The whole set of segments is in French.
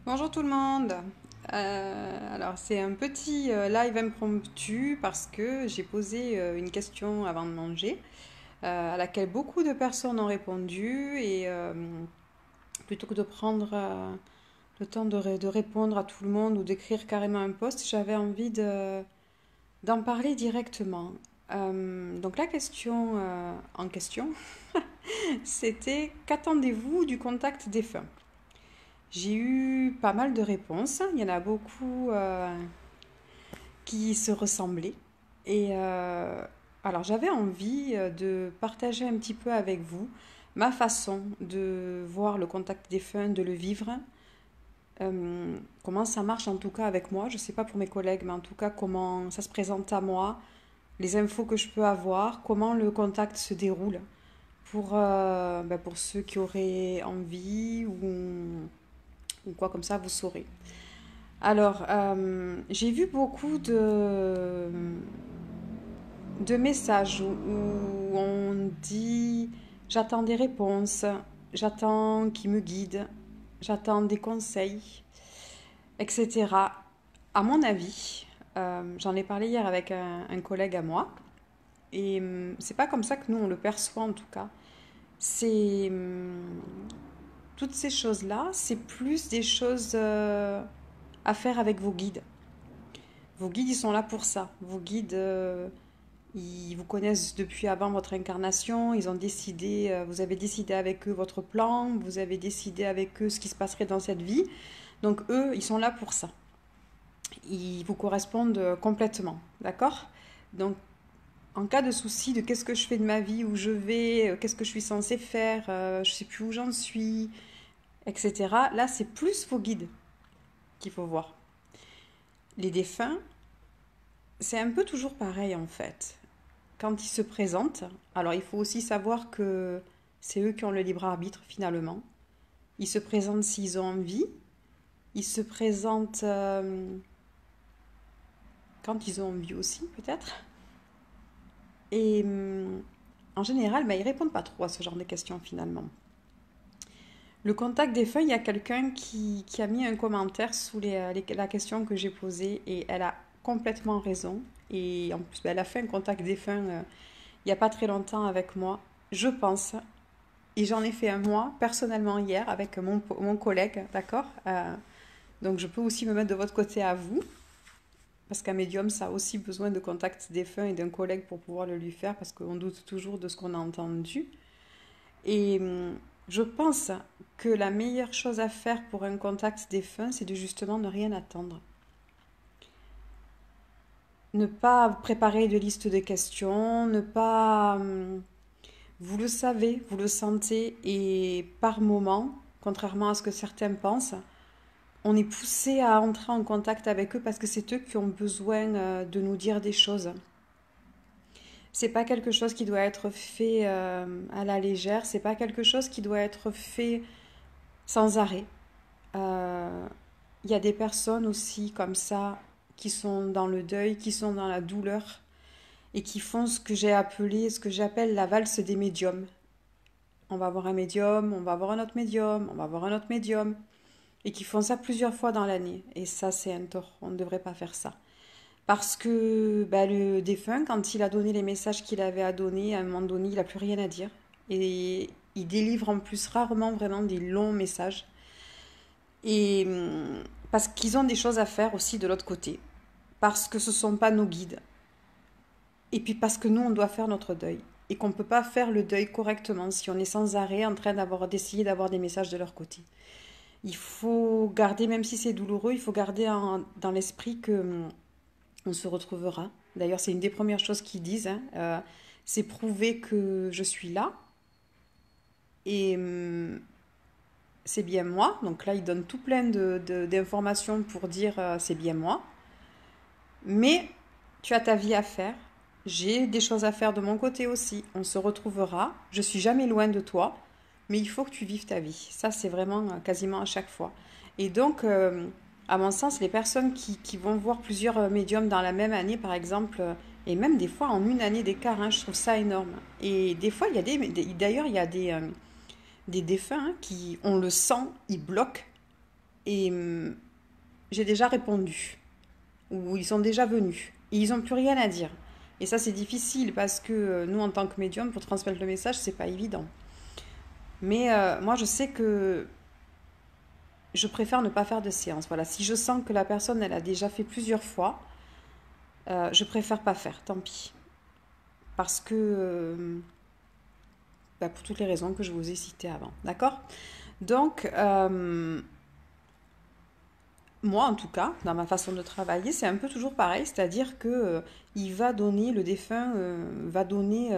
Bonjour tout le monde. Alors c'est un petit live impromptu parce que j'ai posé une question avant de manger à laquelle beaucoup de personnes ont répondu et plutôt que de prendre le temps de répondre à tout le monde ou d'écrire carrément un post, j'avais envie d'en parler directement. Donc la question en question, c'était qu'attendez-vous du contact défunt? J'ai eu pas mal de réponses. Il y en a beaucoup qui se ressemblaient. Et alors j'avais envie de partager un petit peu avec vous ma façon de voir le contact défunt, de le vivre. Comment ça marche en tout cas avec moi. Je ne sais pas pour mes collègues, mais en tout cas comment ça se présente à moi, les infos que je peux avoir, comment le contact se déroule pour ceux qui auraient envie ou quoi comme ça, vous saurez. Alors, j'ai vu beaucoup de messages où on dit j'attends des réponses, j'attends qu'ils me guident, j'attends des conseils, etc. À mon avis, j'en ai parlé hier avec un collègue à moi, et c'est pas comme ça que nous on le perçoit en tout cas. C'est toutes ces choses-là, c'est plus des choses à faire avec vos guides. Vos guides, ils sont là pour ça. Vos guides, ils vous connaissent depuis avant votre incarnation. Ils ont décidé, vous avez décidé avec eux votre plan. Vous avez décidé avec eux ce qui se passerait dans cette vie. Donc eux, ils sont là pour ça. Ils vous correspondent complètement, d'accord? Donc en cas de souci de qu'est-ce que je fais de ma vie, où je vais, qu'est-ce que je suis censée faire, je sais plus où j'en suis, etc. Là, c'est plus vos guides qu'il faut voir. Les défunts, c'est un peu toujours pareil en fait. Quand ils se présentent, alors il faut aussi savoir que c'est eux qui ont le libre arbitre finalement. Ils se présentent s'ils ont envie. Ils se présentent quand ils ont envie aussi peut-être. Et en général, ils répondent pas trop à ce genre de questions finalement. Le contact des feuilles, il y a quelqu'un qui a mis un commentaire sous la question que j'ai posée et elle a complètement raison. Et en plus, elle a fait un contact défunt il n'y a pas très longtemps avec moi, je pense. Et j'en ai fait un moi, personnellement, hier, avec mon collègue, d'accord. Donc je peux aussi me mettre de votre côté à vous, parce qu'un médium, ça a aussi besoin de contact défunt et d'un collègue pour pouvoir le lui faire, parce qu'on doute toujours de ce qu'on a entendu. Et je pense que la meilleure chose à faire pour un contact défunt, c'est de justement ne rien attendre. Ne pas préparer de liste de questions, ne pas... vous le savez, vous le sentez, et par moment, contrairement à ce que certains pensent, on est poussé à entrer en contact avec eux parce que c'est eux qui ont besoin de nous dire des choses. C'est pas quelque chose qui doit être fait à la légère, c'est pas quelque chose qui doit être fait sans arrêt. Il y a des personnes aussi comme ça qui sont dans le deuil, qui sont dans la douleur et qui font ce que j'ai appelé, ce que j'appelle la valse des médiums. On va voir un médium, on va voir un autre médium, on va voir un autre médium, et qui font ça plusieurs fois dans l'année. Et ça, c'est un tort. On ne devrait pas faire ça. Parce que le défunt, quand il a donné les messages qu'il avait à donner, à un moment donné, il n'a plus rien à dire. Et il délivre en plus rarement vraiment des longs messages. Et parce qu'ils ont des choses à faire aussi de l'autre côté. Parce que ce ne sont pas nos guides. Et puis parce que nous, on doit faire notre deuil. Et qu'on ne peut pas faire le deuil correctement si on est sans arrêt en train d'essayer d'avoir des messages de leur côté. Il faut garder, même si c'est douloureux, il faut garder dans l'esprit que on se retrouvera. D'ailleurs, c'est une des premières choses qu'ils disent, hein, c'est prouver que je suis là. Et c'est bien moi. Donc là, ils donnent tout plein d'informations pour dire c'est bien moi. Mais tu as ta vie à faire. J'ai des choses à faire de mon côté aussi. On se retrouvera. Je suis jamais loin de toi. Mais il faut que tu vives ta vie. Ça, c'est vraiment quasiment à chaque fois. Et donc, à mon sens, les personnes qui vont voir plusieurs médiums dans la même année, par exemple, et même des fois en une année d'écart, hein, je trouve ça énorme. Et des fois, il y a d'ailleurs, il y a des défunts hein, qui, on le sent, ils bloquent. Et j'ai déjà répondu, ou ils sont déjà venus, et ils n'ont plus rien à dire. Et ça, c'est difficile parce que nous, en tant que médium, pour transmettre le message, c'est pas évident. Mais moi, je sais que je préfère ne pas faire de séance. Voilà, si je sens que la personne, elle a déjà fait plusieurs fois, je préfère pas faire, tant pis. Parce que, bah, pour toutes les raisons que je vous ai citées avant. D'accord? Donc, moi, en tout cas, dans ma façon de travailler, c'est un peu toujours pareil, c'est-à-dire que il va donner, le défunt va donner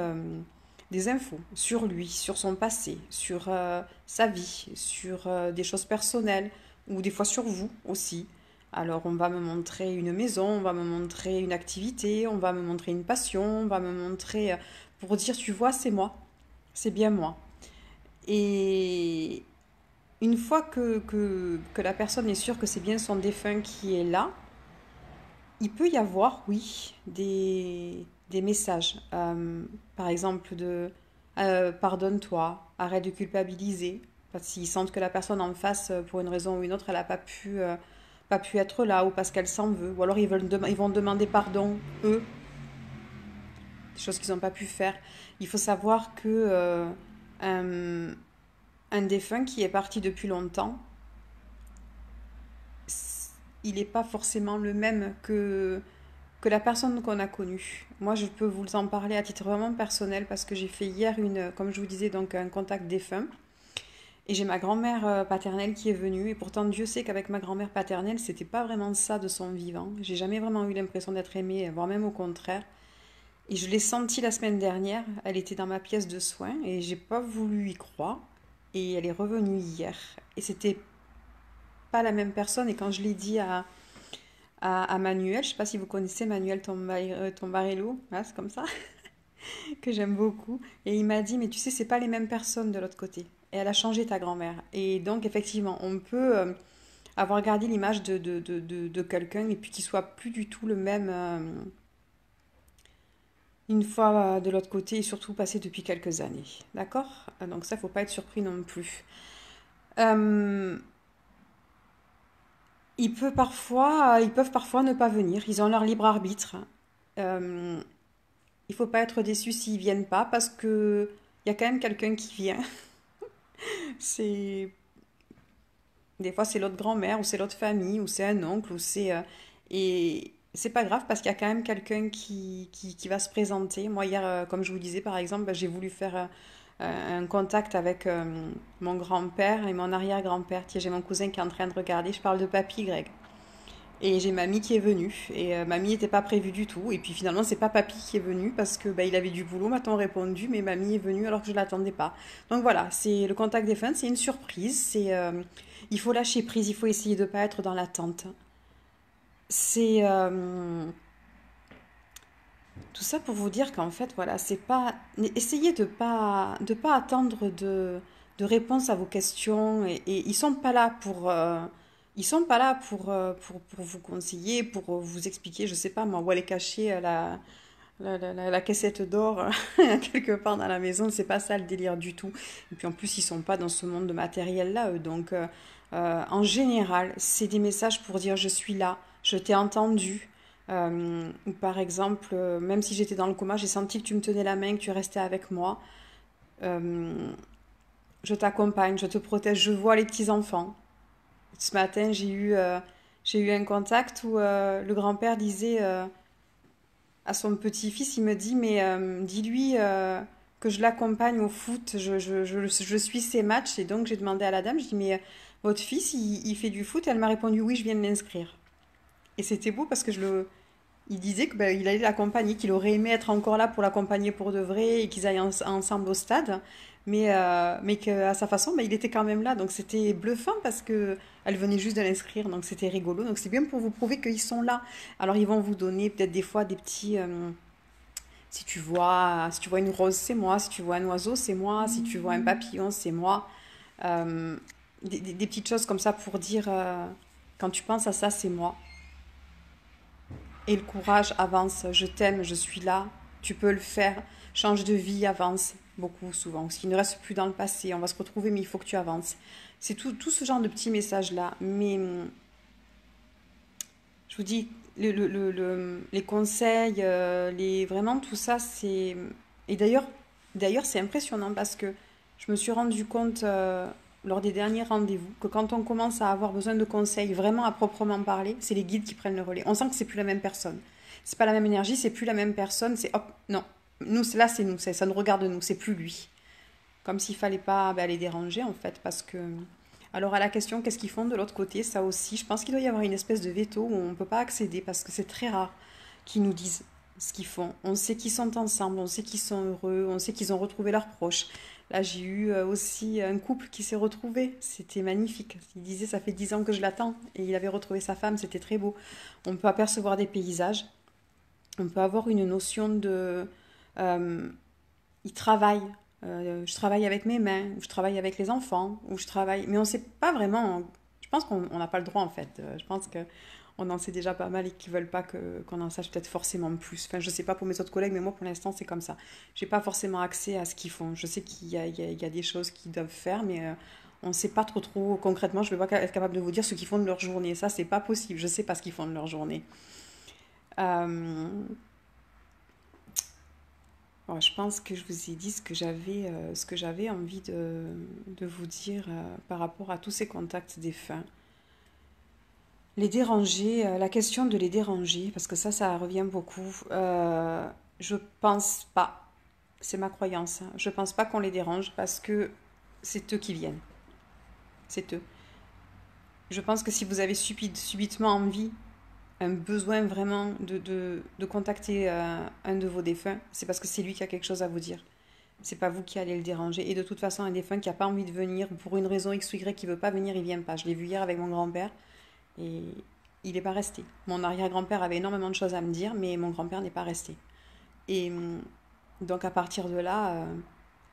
des infos sur lui, sur son passé, sur sa vie, sur des choses personnelles, ou des fois sur vous aussi. Alors, on va me montrer une maison, on va me montrer une activité, on va me montrer une passion, on va me montrer pour dire, tu vois, c'est moi, c'est bien moi. Et une fois que la personne est sûre que c'est bien son défunt qui est là, il peut y avoir, oui, des messages. Par exemple, de pardonne-toi, arrête de culpabiliser. Parce qu'ils sentent que la personne en face, pour une raison ou une autre, elle n'a pas pu être là ou parce qu'elle s'en veut. Ou alors ils vont demander pardon, eux, des choses qu'ils n'ont pas pu faire. Il faut savoir que un, un défunt qui est parti depuis longtemps, il n'est pas forcément le même que la personne qu'on a connue. Moi, je peux vous en parler à titre vraiment personnel parce que j'ai fait hier comme je vous disais, donc un contact défunt. Et j'ai ma grand-mère paternelle qui est venue. Et pourtant, Dieu sait qu'avec ma grand-mère paternelle, c'était pas vraiment ça de son vivant. J'ai jamais vraiment eu l'impression d'être aimée, voire même au contraire. Et je l'ai sentie la semaine dernière. Elle était dans ma pièce de soins et j'ai pas voulu y croire. Et elle est revenue hier. Et c'était pas la même personne. Et quand je l'ai dit à Manuel, je sais pas si vous connaissez Manuel Tombarello, ah, c'est comme ça, que j'aime beaucoup. Et il m'a dit, mais tu sais, c'est pas les mêmes personnes de l'autre côté. Et elle a changé ta grand-mère. Et donc, effectivement, on peut avoir gardé l'image de quelqu'un et puis qu'il soit plus du tout le même une fois de l'autre côté et surtout passé depuis quelques années. D'accord? Donc ça, faut pas être surpris non plus. Euh, ils peuvent parfois ne pas venir. Ils ont leur libre arbitre. Euh, il faut pas être déçu s'ils viennent pas parce que il y a quand même quelqu'un qui vient. C'est des fois c'est l'autre grand-mère ou c'est l'autre famille ou c'est un oncle ou c'est et c'est pas grave parce qu'il y a quand même quelqu'un qui va se présenter. Moi hier, comme je vous disais par exemple, bah, j'ai voulu faire un contact avec mon grand-père et mon arrière-grand-père. Tiens, j'ai mon cousin qui est en train de regarder. Je parle de papy Greg. Et j'ai mamie qui est venue. Et mamie n'était pas prévue du tout. Et puis finalement, c'est pas papy qui est venu parce que bah, il avait du boulot, m'a-t-on répondu, mais mamie est venue alors que je ne l'attendais pas. Donc voilà, c'est le contact des fans, c'est une surprise. Il faut lâcher prise, il faut essayer de ne pas être dans l'attente. C'est tout ça pour vous dire qu'en fait, voilà, c'est pas. Essayez de pas attendre de réponse à vos questions et ils sont pas là pour. Ils sont pas là pour vous conseiller, pour vous expliquer, je sais pas moi, où aller cacher la cassette d'or quelque part dans la maison. C'est pas ça le délire du tout. Et puis en plus, ils sont pas dans ce monde de matériel-là, eux. Donc, en général, c'est des messages pour dire je suis là, je t'ai entendu. Ou par exemple, même si j'étais dans le coma, j'ai senti que tu me tenais la main, que tu restais avec moi. Euh, je t'accompagne, je te protège, je vois les petits-enfants. Ce matin, j'ai eu un contact où le grand-père disait à son petit-fils, il me dit, mais dis-lui que je l'accompagne au foot, je suis ses matchs. Et donc j'ai demandé à la dame, je dis, mais votre fils, il fait du foot? Elle m'a répondu, oui, je viens de l'inscrire. Et c'était beau parce que il disait que il allait l'accompagner, qu'il aurait aimé être encore là pour l'accompagner pour de vrai et qu'ils aillent ensemble au stade, mais qu'à sa façon, il était quand même là. Donc c'était bluffant parce que elle venait juste de l'inscrire, donc c'était rigolo. Donc c'est bien pour vous prouver qu'ils sont là. Alors ils vont vous donner peut-être des fois des petits, si tu vois une rose, c'est moi. Si tu vois un oiseau, c'est moi. Si tu vois un papillon, c'est moi. Euh, des petites choses comme ça pour dire quand tu penses à ça, c'est moi. Et le courage avance. Je t'aime, je suis là. Tu peux le faire. Change de vie, avance. beaucoup, souvent. Ce qui ne reste plus dans le passé, on va se retrouver, mais il faut que tu avances. C'est tout ce genre de petits messages-là. Mais je vous dis, les conseils, vraiment tout ça, c'est... Et d'ailleurs, c'est impressionnant parce que je me suis rendu compte lors des derniers rendez-vous que quand on commence à avoir besoin de conseils vraiment à proprement parler, c'est les guides qui prennent le relais. On sent que c'est plus la même personne. C'est pas la même énergie, c'est plus la même personne, c'est hop, non. Nous, là, c'est nous, ça nous regarde nous, c'est plus lui. Comme s'il fallait pas les déranger en fait, parce que... Alors à la question, qu'est-ce qu'ils font de l'autre côté, ça aussi, je pense qu'il doit y avoir une espèce de veto où on ne peut pas accéder, parce que c'est très rare qu'ils nous disent ce qu'ils font. On sait qu'ils sont ensemble, on sait qu'ils sont heureux, on sait qu'ils ont retrouvé leurs proches. Là, j'ai eu aussi un couple qui s'est retrouvé, c'était magnifique. Il disait, ça fait 10 ans que je l'attends, et il avait retrouvé sa femme, c'était très beau. On peut apercevoir des paysages, on peut avoir une notion de... euh, il travaille. Je travaille avec mes mains, ou je travaille avec les enfants, ou je travaille. Mais on ne sait pas vraiment. Je pense qu'on n'a pas le droit en fait. Je pense que on en sait déjà pas mal et qu'ils veulent pas qu'on en sache peut-être forcément plus. Enfin, je sais pas pour mes autres collègues, mais moi pour l'instant c'est comme ça. J'ai pas forcément accès à ce qu'ils font. Je sais qu'il y a des choses qu'ils doivent faire, mais on ne sait pas trop concrètement. Je ne vais pas être capable de vous dire ce qu'ils font de leur journée. Ça, c'est pas possible. Je sais pas ce qu'ils font de leur journée. Euh, Bon, je pense que je vous ai dit ce que j'avais envie de vous dire par rapport à tous ces contacts défunts. Les déranger, la question de les déranger, parce que ça revient beaucoup. Je pense pas, c'est ma croyance, hein, je pense pas qu'on les dérange parce que c'est eux qui viennent. C'est eux. Je pense que si vous avez subitement envie, un besoin vraiment de contacter un de vos défunts, c'est parce que c'est lui qui a quelque chose à vous dire. C'est pas vous qui allez le déranger. Et de toute façon, un défunt qui n'a pas envie de venir, pour une raison X ou Y qui veut pas venir, il vient pas. Je l'ai vu hier avec mon grand-père et il n'est pas resté. Mon arrière-grand-père avait énormément de choses à me dire, mais mon grand-père n'est pas resté. Et donc à partir de là,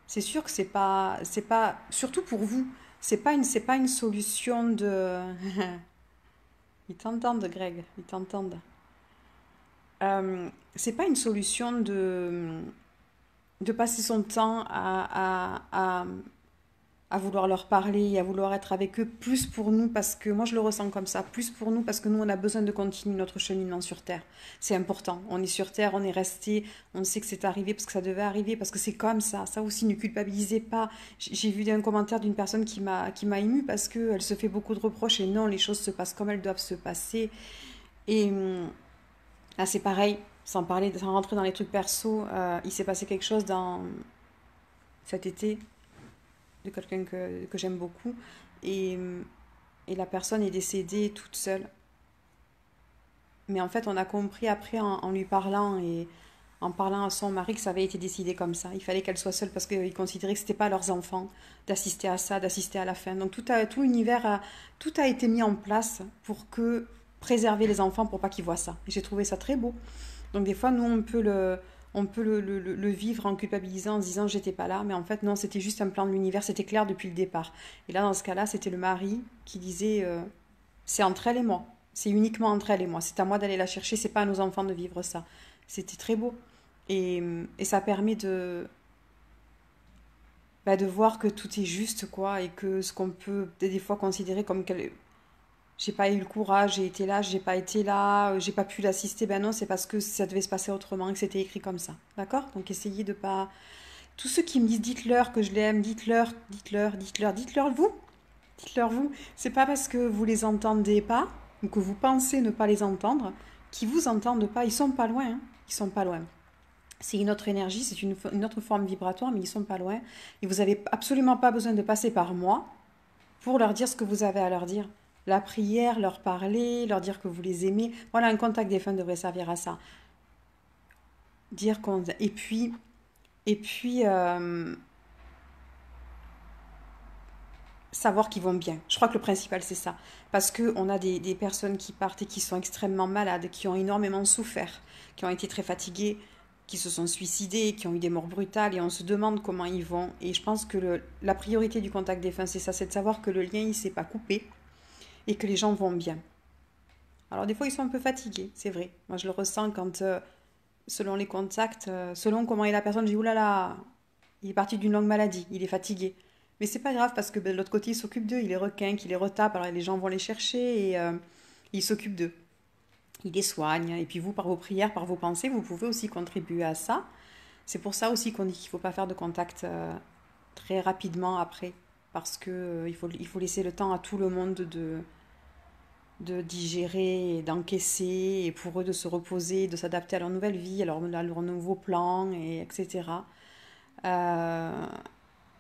c'est sûr que c'est pas, surtout pour vous, c'est pas une solution de. Ils t'entendent, Greg, ils t'entendent. C'est pas une solution de passer son temps à vouloir leur parler, à vouloir être avec eux, plus pour nous, parce que moi je le ressens comme ça, plus pour nous, parce que nous on a besoin de continuer notre cheminement sur Terre. C'est important. On est sur Terre, on est resté, on sait que c'est arrivé parce que ça devait arriver, parce que c'est comme ça. Ça aussi, ne culpabilisez pas. J'ai vu un commentaire d'une personne qui m'a émue parce qu'elle se fait beaucoup de reproches et non, les choses se passent comme elles doivent se passer. Et là c'est pareil, sans rentrer dans les trucs perso, il s'est passé quelque chose dans cet été de quelqu'un que j'aime beaucoup. Et, et la personne est décédée toute seule. Mais en fait, on a compris après en lui parlant et en parlant à son mari que ça avait été décidé comme ça. Il fallait qu'elle soit seule parce qu'ils considéraient que c'était pas leurs enfants d'assister à ça, d'assister à la fin. Donc tout l'univers, tout a été mis en place pour que préserver les enfants pour pas qu'ils voient ça. Et j'ai trouvé ça très beau. Donc des fois, nous, on peut le vivre en culpabilisant, en se disant j'étais pas là, mais en fait non, c'était juste un plan de l'univers, c'était clair depuis le départ. Et là, dans ce cas-là, c'était le mari qui disait c'est entre elle et moi, c'est uniquement entre elle et moi, c'est à moi d'aller la chercher, c'est pas à nos enfants de vivre ça. C'était très beau. Et ça permet de voir que tout est juste, quoi, et que ce qu'on peut des fois considérer comme j'ai pas eu le courage, j'ai été là, j'ai pas été là, j'ai pas pu l'assister. Ben non, c'est parce que ça devait se passer autrement et que c'était écrit comme ça. D'accord? Donc essayez de pas. Tous ceux qui me disent dites-leur que je l'aime, dites-leur, dites-leur, dites-leur, dites-leur vous. Dites-leur vous. C'est pas parce que vous les entendez pas ou que vous pensez ne pas les entendre qu'ils vous entendent pas. Ils sont pas loin. Hein. Ils sont pas loin. C'est une autre énergie, c'est une autre forme vibratoire, mais ils sont pas loin. Et vous avez absolument pas besoin de passer par moi pour leur dire ce que vous avez à leur dire. La prière, leur parler, leur dire que vous les aimez. Voilà, un contact des fans devrait servir à ça. Dire qu'on... Et puis, savoir qu'ils vont bien. Je crois que le principal, c'est ça. Parce qu'on a des personnes qui partent et qui sont extrêmement malades, qui ont énormément souffert, qui ont été très fatiguées, qui se sont suicidés, qui ont eu des morts brutales, et on se demande comment ils vont. Et je pense que la priorité du contact des fins, c'est ça, c'est de savoir que le lien, il ne s'est pas coupé, et que les gens vont bien. Alors des fois, ils sont un peu fatigués, c'est vrai. Moi, je le ressens quand, selon les contacts, selon comment est la personne, je dis, oulala, Il est parti d'une longue maladie, il est fatigué. Mais c'est pas grave parce que de l'autre côté, il s'occupe d'eux, il les requinque, il les retape, alors les gens vont les chercher et il s'occupe d'eux. Il les soigne. Et puis vous, par vos prières, par vos pensées, vous pouvez aussi contribuer à ça. C'est pour ça aussi qu'on dit qu'il ne faut pas faire de contact très rapidement après. Parce que il faut laisser le temps à tout le monde de digérer et d'encaisser, et pour eux de se reposer, de s'adapter à leur nouvelle vie, à leur nouveau plan, et etc. Euh,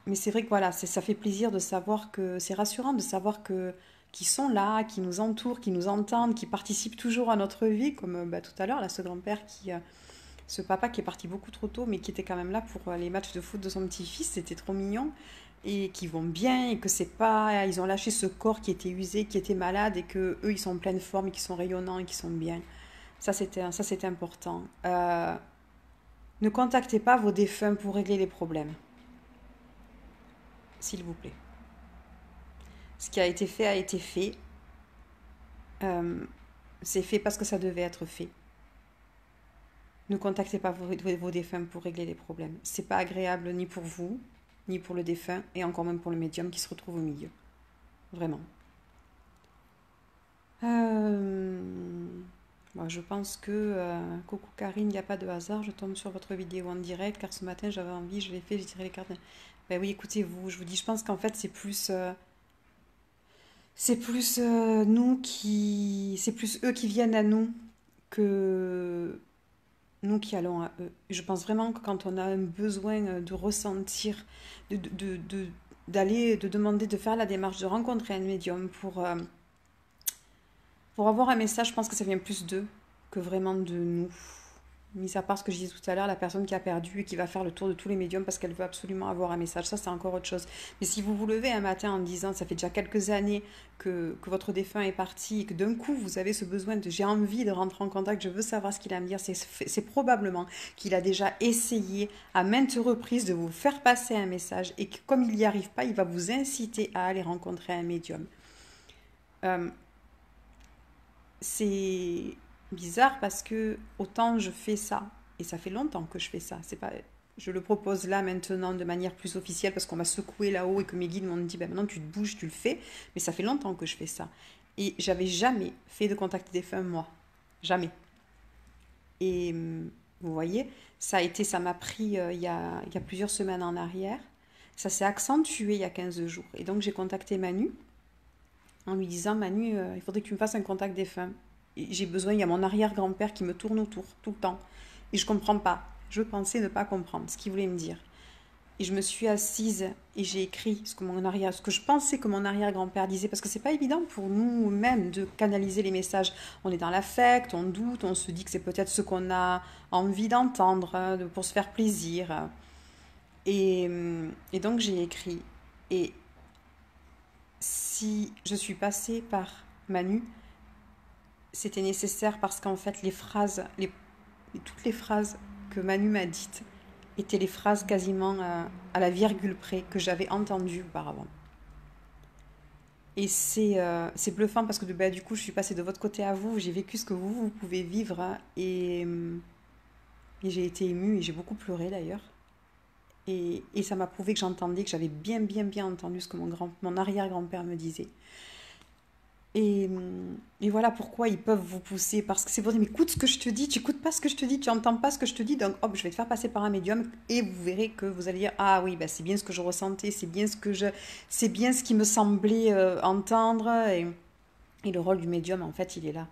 mais c'est vrai que voilà, ça fait plaisir de savoir que, c'est rassurant de savoir que qu'ils sont là, qui nous entourent, qui nous entendent, qui participent toujours à notre vie, comme bah, tout à l'heure, là, ce grand-père ce papa qui est parti beaucoup trop tôt, mais qui était quand même là pour les matchs de foot de son petit-fils, c'était trop mignon, et qui vont bien, et que c'est pas, ils ont lâché ce corps qui était usé, qui était malade, et que eux, ils sont en pleine forme, et qui sont rayonnants, et qui sont bien. Ça, c'était important. Ne contactez pas vos défunts pour régler les problèmes, s'il vous plaît. Ce qui a été fait a été fait. Euh, c'est fait parce que ça devait être fait. Ne contactez pas vos défunts pour régler les problèmes. C'est pas agréable ni pour vous, ni pour le défunt, et encore même pour le médium qui se retrouve au milieu. Vraiment. Bon, je pense que coucou Karine, il n'y a pas de hasard. Je tombe sur votre vidéo en direct car ce matin j'avais envie, je l'ai fait, j'ai tiré les cartes. Ben oui, écoutez-vous, je vous dis, je pense qu'en fait c'est plus c'est plus eux qui viennent à nous que nous qui allons à eux. Je pense vraiment que quand on a un besoin de ressentir, d'aller, de demander de faire la démarche, de rencontrer un médium pour avoir un message, je pense que ça vient plus d'eux que vraiment de nous. Mis à part ce que je disais tout à l'heure, la personne qui a perdu et qui va faire le tour de tous les médiums parce qu'elle veut absolument avoir un message, ça c'est encore autre chose. Mais si vous vous levez un matin en disant, ça fait déjà quelques années que votre défunt est parti et que d'un coup vous avez ce besoin de j'ai envie de rentrer en contact, je veux savoir ce qu'il a à me dire, c'est probablement qu'il a déjà essayé à maintes reprises de vous faire passer un message et que comme il n'y arrive pas, il va vous inciter à aller rencontrer un médium. Euh, c'est bizarre parce que autant je fais ça, et ça fait longtemps que je fais ça, c'est pas, je le propose là maintenant de manière plus officielle parce qu'on m'a secoué là-haut et que mes guides m'ont dit ben maintenant tu te bouges, tu le fais, mais ça fait longtemps que je fais ça. Et j'avais jamais fait de contact défunt moi, jamais. Et vous voyez, ça m'a pris il y a plusieurs semaines en arrière, ça s'est accentué il y a 15 jours. Et donc j'ai contacté Manu en lui disant Manu, il faudrait que tu me fasses un contact défunt. J'ai besoin, il y a mon arrière-grand-père qui me tourne autour tout le temps. Et je ne comprends pas. Je pensais ne pas comprendre ce qu'il voulait me dire. Et je me suis assise et j'ai écrit ce que je pensais que mon arrière-grand-père disait, parce que c'est pas évident pour nous-mêmes de canaliser les messages. On est dans l'affect, on doute, on se dit que c'est peut-être ce qu'on a envie d'entendre pour se faire plaisir. Et donc j'ai écrit. Et si je suis passée par Manu, c'était nécessaire parce qu'en fait, toutes les phrases que Manu m'a dites étaient les phrases quasiment à la virgule près que j'avais entendues auparavant. Et c'est bluffant parce que bah, du coup, je suis passée de votre côté à vous, j'ai vécu ce que vous pouvez vivre et j'ai été émue et j'ai beaucoup pleuré d'ailleurs. Et ça m'a prouvé que j'entendais, que j'avais bien, bien, bien entendu ce que mon arrière-grand-père me disait. Et, et voilà pourquoi ils peuvent vous pousser. Parce que c'est pour dire, mais écoute ce que je te dis, tu écoutes pas ce que je te dis, tu entends pas ce que je te dis, donc hop, je vais te faire passer par un médium et vous verrez que vous allez dire, ah oui, bah, c'est bien ce que je ressentais, c'est bien ce qui me semblait entendre. Et le rôle du médium, en fait, il est là.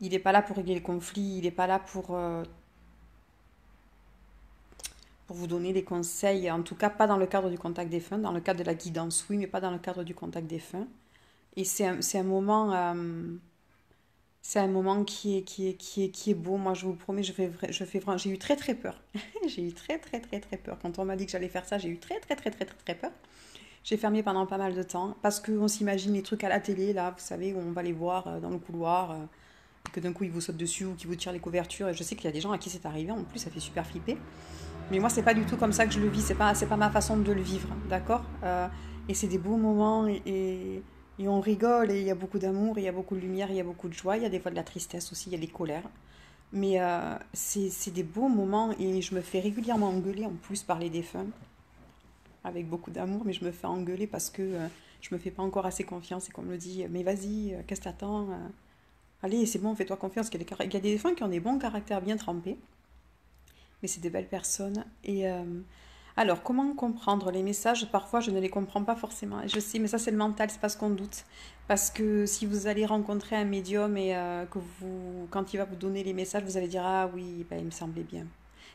Il n'est pas là pour régler le conflit, il n'est pas là pour vous donner des conseils, en tout cas pas dans le cadre du contact défunt, dans le cadre de la guidance, oui, mais pas dans le cadre du contact défunt. Et c'est un moment qui est beau. Moi, je vous promets, je fais vraiment. J'ai eu très très peur. J'ai eu très très très très peur. Quand on m'a dit que j'allais faire ça, j'ai eu très très très très très très peur. J'ai fermé pendant pas mal de temps parce qu'on s'imagine les trucs à la télé, là, vous savez, où on va les voir dans le couloir, que d'un coup ils vous sautent dessus ou qu'ils vous tirent les couvertures. Et je sais qu'il y a des gens à qui c'est arrivé, en plus ça fait super flipper. Mais moi, c'est pas du tout comme ça que je le vis, c'est pas ma façon de le vivre, d'accord. Et c'est des beaux moments et on rigole et il y a beaucoup d'amour, il y a beaucoup de lumière, il y a beaucoup de joie, il y a des fois de la tristesse aussi, il y a des colères. Mais c'est des beaux moments et je me fais régulièrement engueuler en plus par les défunts avec beaucoup d'amour, mais je me fais engueuler parce que je me fais pas encore assez confiance et qu'on me dit, mais vas-y, qu'est-ce que t'attends allez, c'est bon, fais-toi confiance. Il y a des défunts qui ont des bons caractères bien trempés, mais c'est des belles personnes. Et alors, comment comprendre les messages? Parfois, je ne les comprends pas forcément. Je sais, mais ça, c'est le mental, c'est parce qu'on doute. Parce que si vous allez rencontrer un médium et quand il va vous donner les messages, vous allez dire, ah oui, ben, il me semblait bien.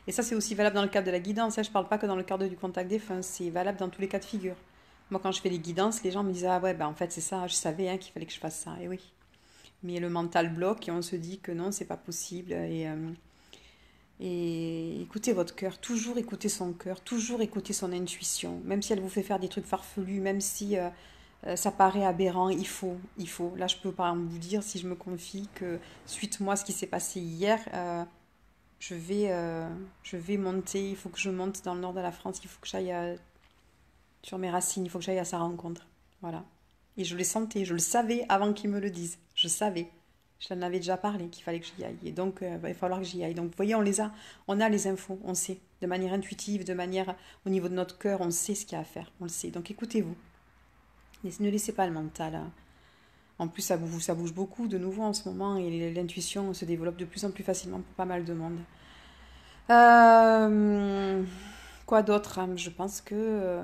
Et ça, c'est aussi valable dans le cadre de la guidance, hein. Je ne parle pas que dans le cadre du contact défunt, c'est valable dans tous les cas de figure. Moi, quand je fais les guidances, les gens me disent, ah ouais, ben en fait, c'est ça, je savais hein, qu'il fallait que je fasse ça. Et oui. Mais le mental bloque et on se dit que non, c'est pas possible. Et écoutez votre cœur, toujours écouter son cœur, toujours écouter son intuition, même si elle vous fait faire des trucs farfelus, même si ça paraît aberrant, il faut. Là, je peux par exemple vous dire, si je me confie que suite moi, ce qui s'est passé hier, je vais monter, il faut que je monte dans le nord de la France, il faut que j'aille sur mes racines, il faut que j'aille à sa rencontre. Voilà. Et je le sentais, je le savais avant qu'ils me le disent. Je savais. Je l'en avais déjà parlé qu'il fallait que j'y aille. Et donc, il va falloir que j'y aille. Donc, vous voyez, on a les infos, on sait. De manière intuitive, de manière au niveau de notre cœur, on sait ce qu'il y a à faire. On le sait. Donc, écoutez-vous. Ne laissez pas le mental. En plus, ça bouge beaucoup de nouveau en ce moment et l'intuition se développe de plus en plus facilement pour pas mal de monde. Euh, Quoi d'autre hein? Je pense que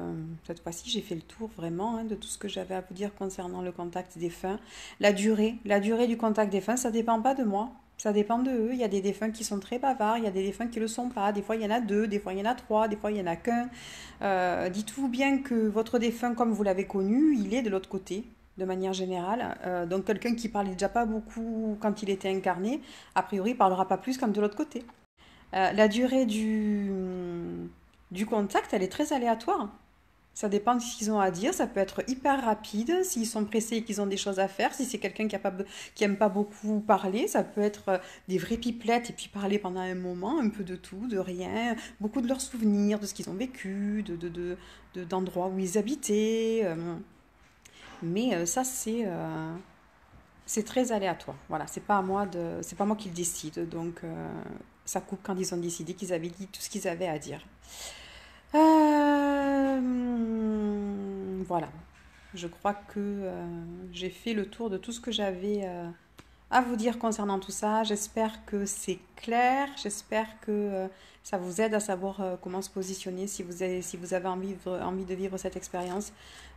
cette fois-ci, j'ai fait le tour vraiment hein, de tout ce que j'avais à vous dire concernant le contact défunt. La durée du contact défunt, ça dépend pas de moi. Ça dépend de eux. Il y a des défunts qui sont très bavards, il y a des défunts qui ne le sont pas. Des fois, il y en a deux, des fois, il y en a trois, des fois, il y en a qu'un. Dites-vous bien que votre défunt, comme vous l'avez connu, il est de l'autre côté, de manière générale. Donc, quelqu'un qui parlait déjà pas beaucoup quand il était incarné, a priori, parlera pas plus quand de l'autre côté. La durée du contact, elle est très aléatoire. Ça dépend de ce qu'ils ont à dire. Ça peut être hyper rapide s'ils sont pressés et qu'ils ont des choses à faire. Si c'est quelqu'un qui aime pas beaucoup parler, ça peut être des vraies pipelettes et puis parler pendant un moment, un peu de tout, de rien. Beaucoup de leurs souvenirs, de ce qu'ils ont vécu, d'endroits où ils habitaient. Mais ça, c'est très aléatoire. Voilà, c'est pas moi qui le décide. Donc, ça coupe quand ils ont décidé qu'ils avaient dit tout ce qu'ils avaient à dire. Voilà. Je crois que j'ai fait le tour de tout ce que j'avais à vous dire concernant tout ça. J'espère que c'est clair. J'espère que ça vous aide à savoir comment se positionner si vous avez envie de vivre cette expérience.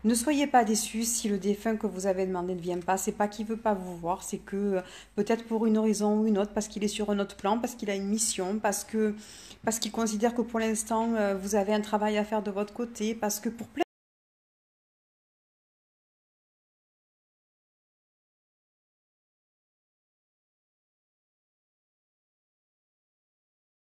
Ne soyez pas déçus si le défunt que vous avez demandé ne vient pas. C'est pas qu'il veut pas vous voir, c'est que peut-être pour une raison ou une autre, parce qu'il est sur un autre plan, parce qu'il a une mission, parce qu'il considère que pour l'instant vous avez un travail à faire de votre côté, parce que pour plein